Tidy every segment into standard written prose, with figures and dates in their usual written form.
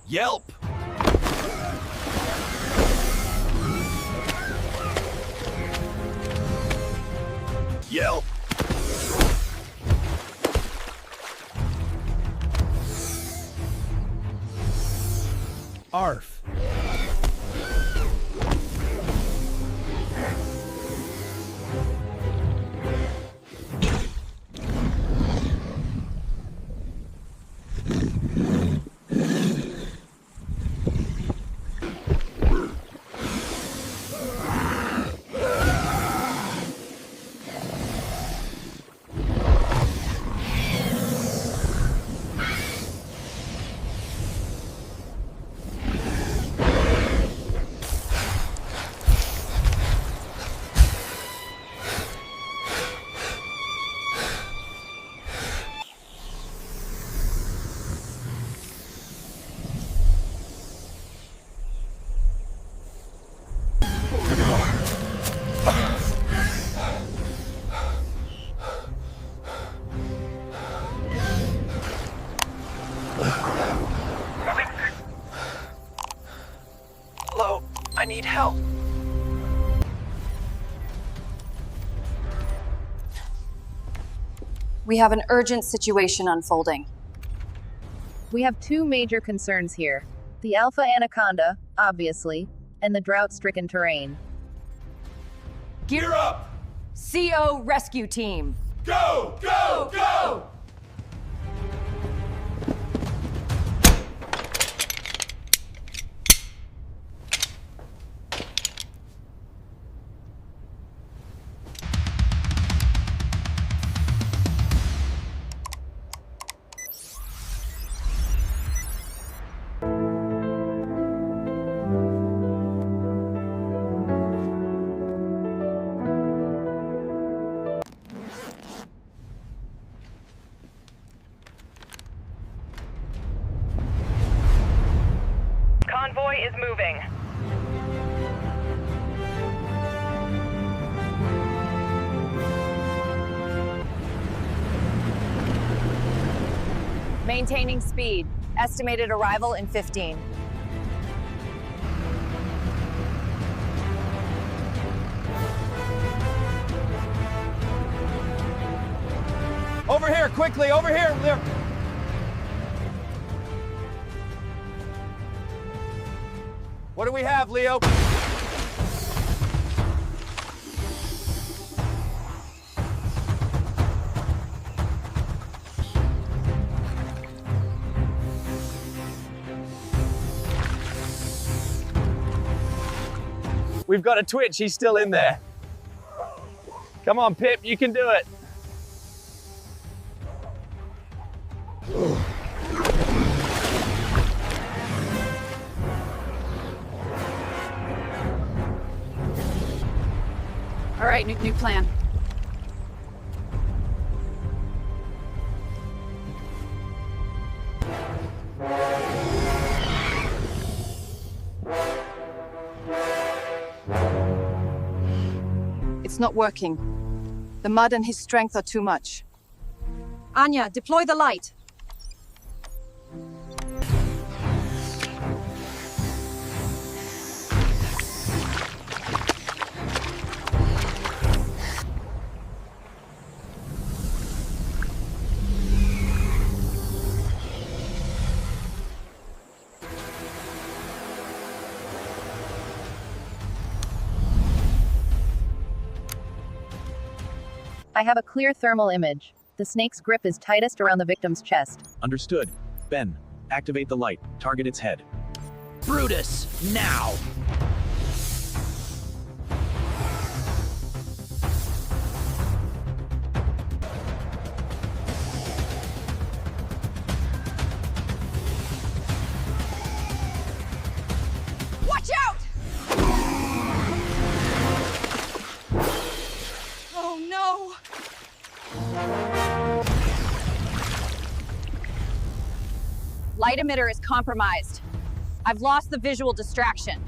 Yelp! Yelp! Arf! Hello, I need help. We have an urgent situation unfolding. We have two major concerns here. The Alpha Anaconda, obviously, and the drought-stricken terrain. Gear up! CO Rescue Team! Go! Go! Go! Convoy is moving. Maintaining speed. Estimated arrival in 15. Over here, quickly, over here! What do we have, Leo? We've got a twitch, he's still in there. Come on, Pip, you can do it. All right, new plan. It's not working. The mud and his strength are too much. Anya, deploy the light. I have a clear thermal image. The snake's grip is tightest around the victim's chest. Understood. Ben, activate the light. Target its head. Brutus, now! Watch out! Oh no! Light emitter is compromised. I've lost the visual distraction.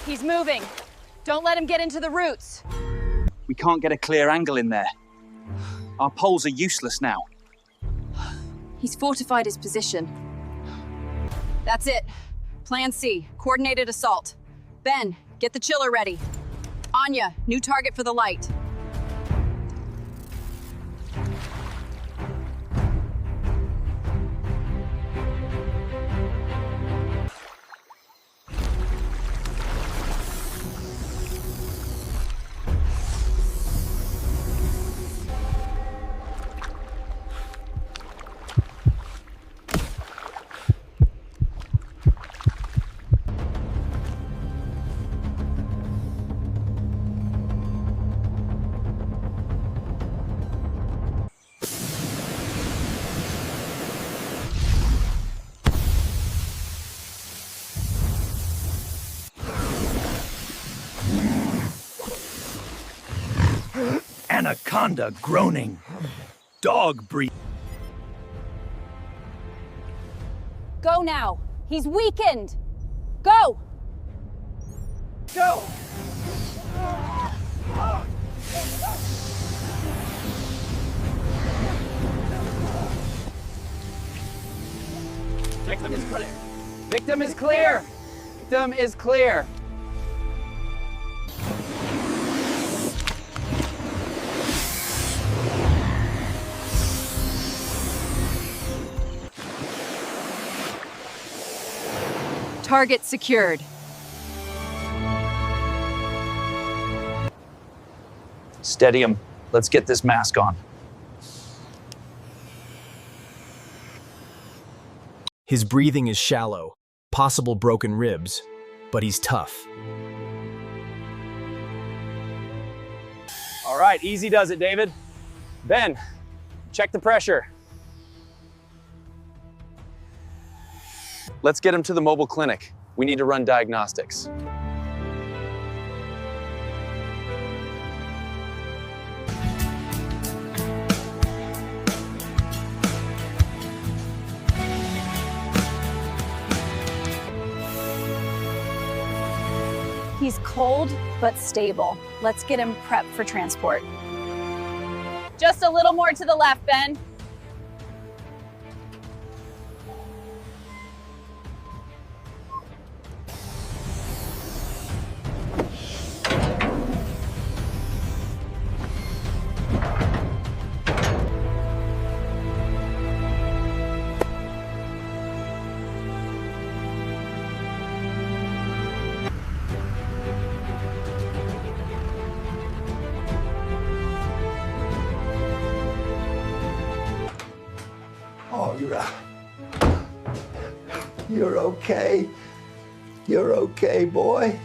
He's moving. Don't let him get into the roots. We can't get a clear angle in there. Our poles are useless now. He's fortified his position. That's it. Plan C, coordinated assault. Ben, get the chiller ready. Anya, new target for the light. Anaconda groaning. Dog breathing. Go now. He's weakened. Go! Go! Victim is clear. Victim is clear. Victim is clear. Target secured. Steady him. Let's get this mask on. His breathing is shallow, possible broken ribs, but he's tough. All right, easy does it, David. Ben, check the pressure. Let's get him to the mobile clinic. We need to run diagnostics. He's cold, but stable. Let's get him prepped for transport. Just a little more to the left, Ben. Oh, you're okay. You're okay, boy.